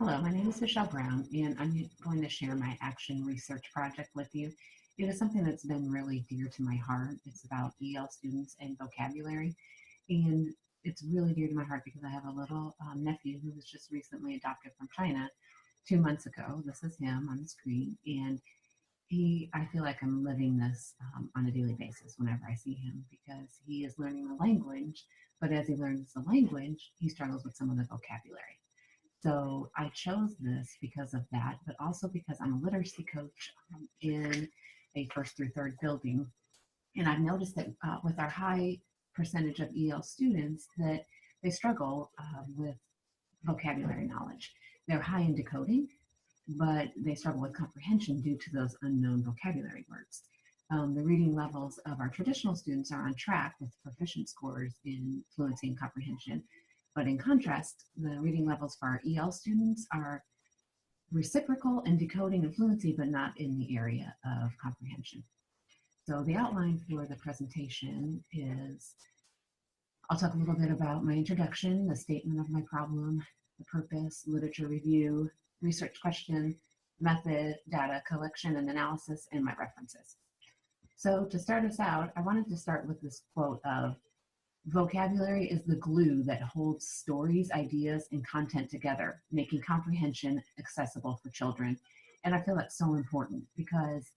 Hello, my name is Michelle Brown, and I'm going to share my action research project with you. It is something that's been really dear to my heart. It's about EL students and vocabulary, and it's really dear to my heart because I have a little nephew who was just recently adopted from China 2 months ago. This is him on the screen, and I feel like I'm living this on a daily basis whenever I see him because he is learning the language, but as he learns the language, he struggles with some of the vocabulary. So I chose this because of that, but also because I'm a literacy coach in a first through third building. And I've noticed that with our high percentage of EL students that they struggle with vocabulary knowledge. They're high in decoding, but they struggle with comprehension due to those unknown vocabulary words. The reading levels of our traditional students are on track with proficient scores in fluency and comprehension. But in contrast, the reading levels for our EL students are reciprocal in decoding and fluency, but not in the area of comprehension. So the outline for the presentation is, I'll talk a little bit about my introduction, the statement of my problem, the purpose, literature review, research question, method, data collection and analysis, and my references. So to start us out, I wanted to start with this quote of, "Vocabulary is the glue that holds stories, ideas, and content together, making comprehension accessible for children." And I feel that's so important because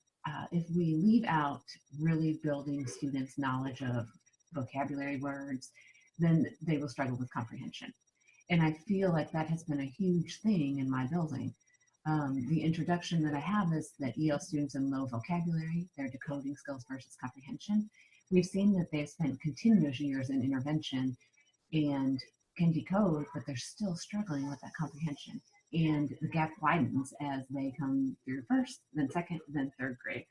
if we leave out really building students' knowledge of vocabulary words, then they will struggle with comprehension. And I feel like that has been a huge thing in my building. The introduction that I have is that EL students in low vocabulary, their decoding skills versus comprehension. We've seen that they've spent continuous years in intervention and can decode, but they're still struggling with that comprehension. And the gap widens as they come through first, then second, then third grade.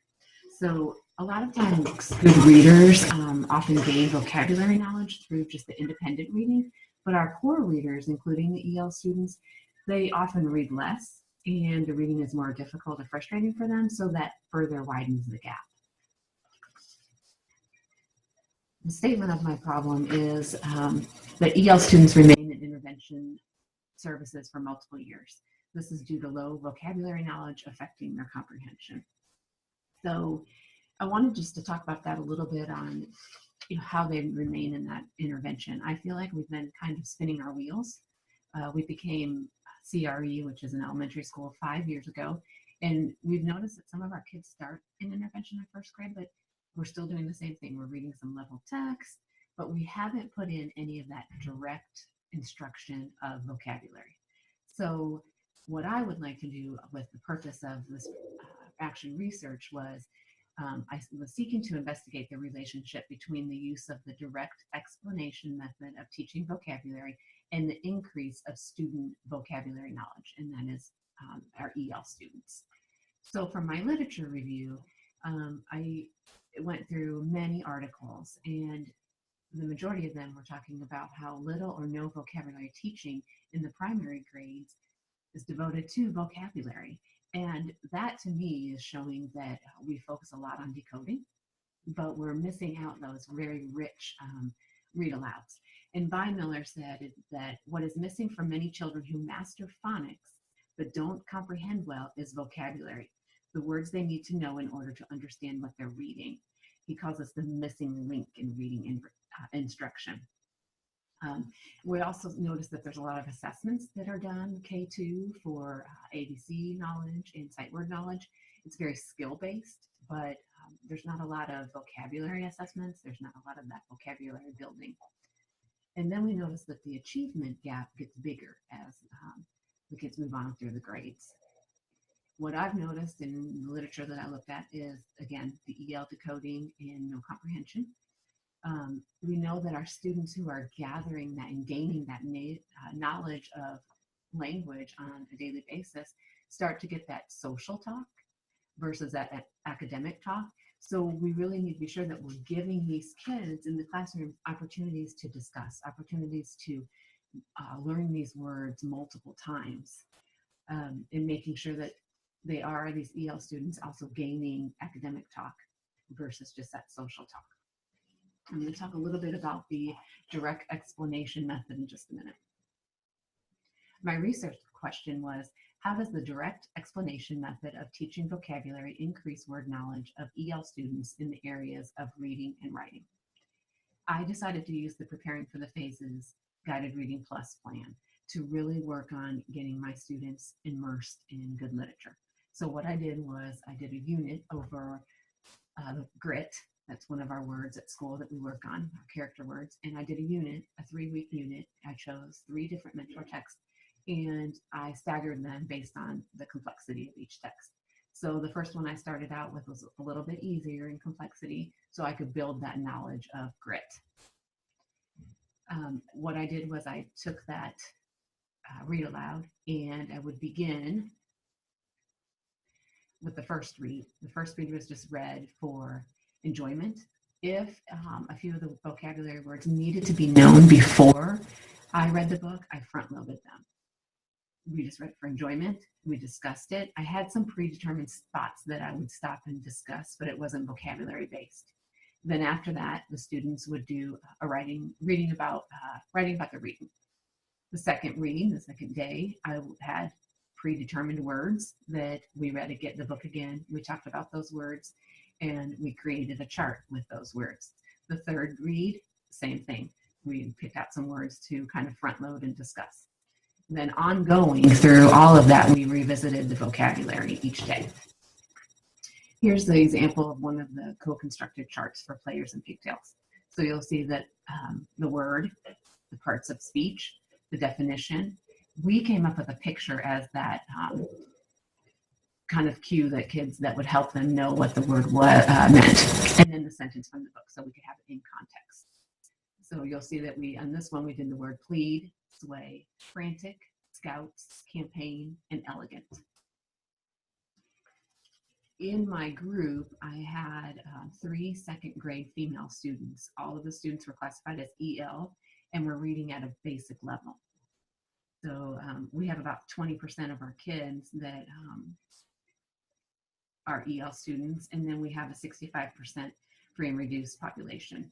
So a lot of times good readers often gain vocabulary knowledge through just the independent reading, but our poor readers, including the EL students, they often read less and the reading is more difficult or frustrating for them, so that further widens the gap. The statement of my problem is that EL students remain in intervention services for multiple years. This is due to low vocabulary knowledge affecting their comprehension. So I wanted just to talk about that a little bit on how they remain in that intervention. I feel like we've been kind of spinning our wheels. We became CRE, which is an elementary school, 5 years ago, and we've noticed that some of our kids start in intervention in first grade, but we're still doing the same thing. We're reading some level text, but we haven't put in any of that direct instruction of vocabulary. So what I would like to do with the purpose of this action research was I was seeking to investigate the relationship between the use of the direct explanation method of teaching vocabulary and the increase of student vocabulary knowledge, and that is our EL students. So for my literature review, I went through many articles, and the majority of them were talking about how little or no vocabulary teaching in the primary grades is devoted to vocabulary. And that to me is showing that we focus a lot on decoding, but we're missing out those very rich read alouds. And Weimiller said that what is missing from many children who master phonics but don't comprehend well is vocabulary, the words they need to know in order to understand what they're reading. He calls this the missing link in reading instruction. We also notice that there's a lot of assessments that are done, K2 for ABC knowledge and sight word knowledge. It's very skill-based, but there's not a lot of vocabulary assessments. There's not a lot of that vocabulary building. And then we notice that the achievement gap gets bigger as the kids move on through the grades. What I've noticed in the literature that I looked at is, again, the EL decoding and no comprehension. We know that our students who are gathering that and gaining that knowledge of language on a daily basis start to get that social talk versus that academic talk. So we really need to be sure that we're giving these kids in the classroom opportunities to discuss, opportunities to learn these words multiple times, and making sure that these EL students also gaining academic talk versus just that social talk. I'm going to talk a little bit about the direct explanation method in just a minute. My research question was, how does the direct explanation method of teaching vocabulary increase word knowledge of EL students in the areas of reading and writing? I decided to use the Preparing for the Phases Guided Reading Plus plan to really work on getting my students immersed in good literature. So what I did was I did a unit over grit. That's one of our words at school that we work on, our character words. And I did a unit, a 3-week unit. I chose 3 different mentor texts, and I staggered them based on the complexity of each text. So the first one I started out with was a little bit easier in complexity, so I could build that knowledge of grit. What I did was I took that read aloud, and I would begin with the first read. The first read was just read for enjoyment. If a few of the vocabulary words needed to be known before I read the book, I front-loaded them. We just read it for enjoyment. We discussed it. I had some predetermined spots that I would stop and discuss, but it wasn't vocabulary based. Then after that, the students would do a writing about the reading. The second reading, the second day, I had predetermined words that we read the book again. We talked about those words, and we created a chart with those words. The third read, same thing. We picked out some words to kind of front load and discuss. Then ongoing through all of that, we revisited the vocabulary each day. Here's the example of one of the co-constructed charts for Players and Pigtails. So you'll see that the word, the parts of speech, the definition. We came up with a picture as that kind of cue that would help them know what the word meant, and then the sentence from the book, so we could have it in context. So you'll see that on this one, we did the word plead, sway, frantic, scouts, campaign, and elegant. In my group, I had 3 second grade female students. All of the students were classified as EL and were reading at a basic level. So we have about 20% of our kids that are EL students, and then we have a 65% free and reduced population.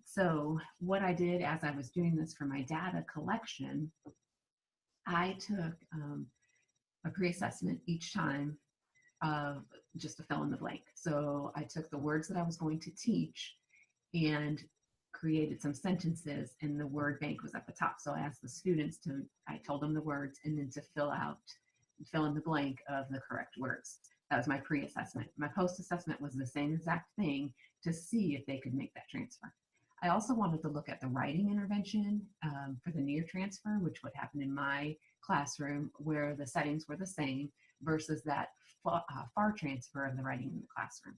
So what I did as I was doing this for my data collection, I took a pre-assessment each time of just to fill in the blank. So I took the words that I was going to teach and created some sentences, and the word bank was at the top. So I asked the students I told them the words, and then to fill in the blank of the correct words. That was my pre-assessment. My post-assessment was the same exact thing to see if they could make that transfer. I also wanted to look at the writing intervention for the near transfer, which would happen in my classroom where the settings were the same versus that far transfer of the writing in the classroom.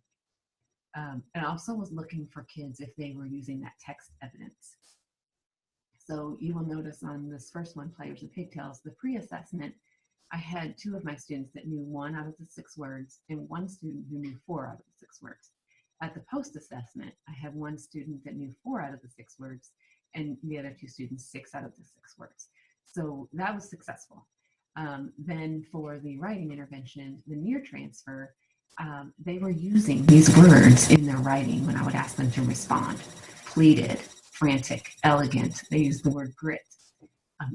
And also was looking for kids if they were using that text evidence. So you will notice on this first one, Players and Pigtails, the pre-assessment, I had 2 of my students that knew 1 out of the 6 words and 1 student who knew 4 out of the 6 words. At the post-assessment, I had 1 student that knew 4 out of the 6 words and the other 2 students 6 out of the 6 words. So that was successful. Then for the writing intervention, the near transfer, they were using these words in their writing when I would ask them to respond. Pleaded, frantic, elegant. They used the word grit.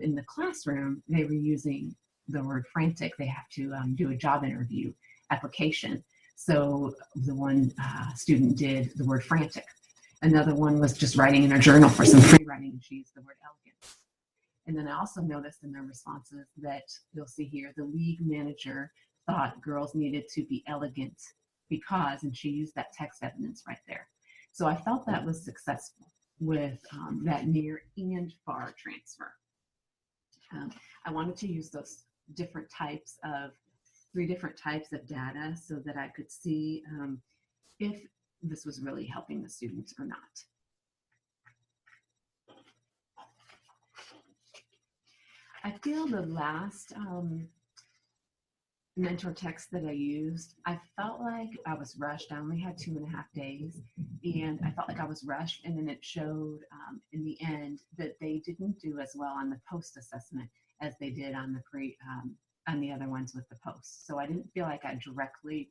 In the classroom, they were using the word frantic. They have to do a job interview application. So the one student did the word frantic. Another one was just writing in her journal for some free writing, and she used the word elegant. And then I also noticed in their responses that you'll see here, the league manager thought girls needed to be elegant because, and she used that text evidence right there. So I felt that was successful with that near and far transfer. I wanted to use those 3 different types of data so that I could see if this was really helping the students or not. I feel the last mentor text that I used, I felt like I was rushed. I only had 2.5 days, and I felt like I was rushed, and then it showed in the end that they didn't do as well on the post assessment as they did on the other ones with the post. So I didn't feel like I directly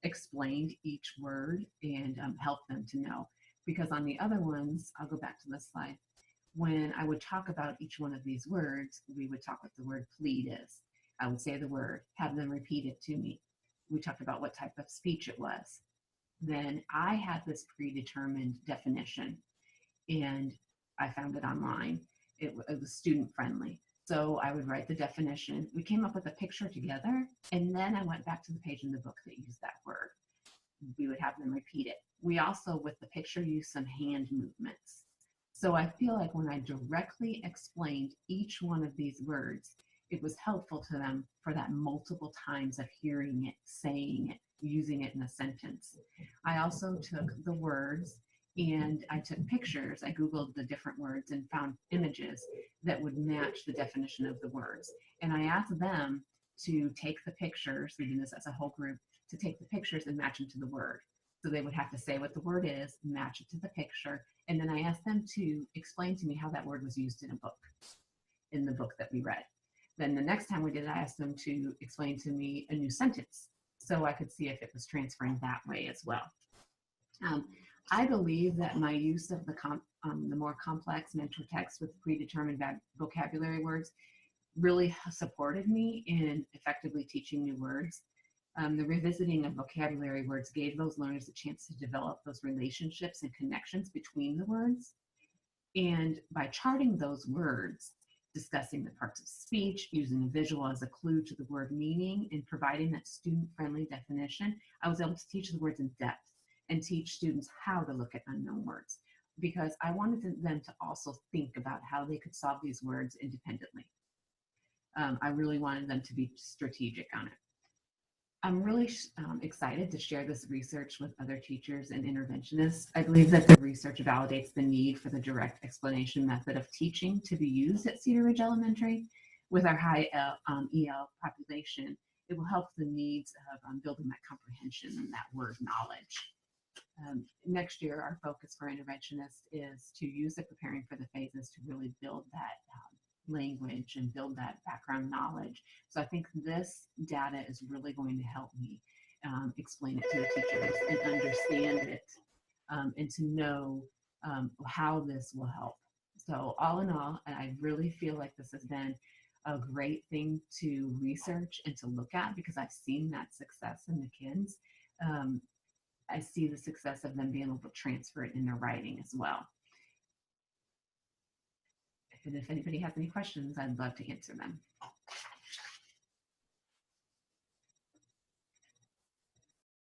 explained each word and helped them to know, because on the other ones, I'll go back to this slide, when I would talk about each one of these words, we would talk what the word plead is. I would say the word, have them repeat it to me. We talked about what type of speech it was. Then I had this predetermined definition, and I found it online. It was student friendly. So I would write the definition. We came up with a picture together, and then I went back to the page in the book that used that word. We would have them repeat it. We also, with the picture, used some hand movements. So I feel like when I directly explained each one of these words, it was helpful to them for that multiple times of hearing it, saying it, using it in a sentence. I also took the words and I took pictures. I Googled the different words and found images that would match the definition of the words. And I asked them to take the pictures, we did this as a whole group, to take the pictures and match them to the word. So they would have to say what the word is, match it to the picture, and then I asked them to explain to me how that word was used in a book, in the book that we read. Then the next time we did it, I asked them to explain to me a new sentence so I could see if it was transferring that way as well. I believe that my use of the more complex mentor text with predetermined vocabulary words really supported me in effectively teaching new words. The revisiting of vocabulary words gave those learners a chance to develop those relationships and connections between the words. And by charting those words, discussing the parts of speech, using a visual as a clue to the word meaning, and providing that student-friendly definition, I was able to teach the words in depth and teach students how to look at unknown words, because I wanted them to also think about how they could solve these words independently. I really wanted them to be strategic on it. I'm really excited to share this research with other teachers and interventionists. I believe that the research validates the need for the direct explanation method of teaching to be used at Cedar Ridge Elementary. With our high EL population, it will help the needs of building that comprehension and that word knowledge. Next year, our focus for interventionists is to use the preparing for the phases to really build that language and build that background knowledge. So I think this data is really going to help me explain it to the teachers and understand it and to know how this will help. So all in all, I really feel like this has been a great thing to research and to look at, because I've seen that success in the kids. I see the success of them being able to transfer it in their writing as well. And if anybody has any questions, I'd love to answer them.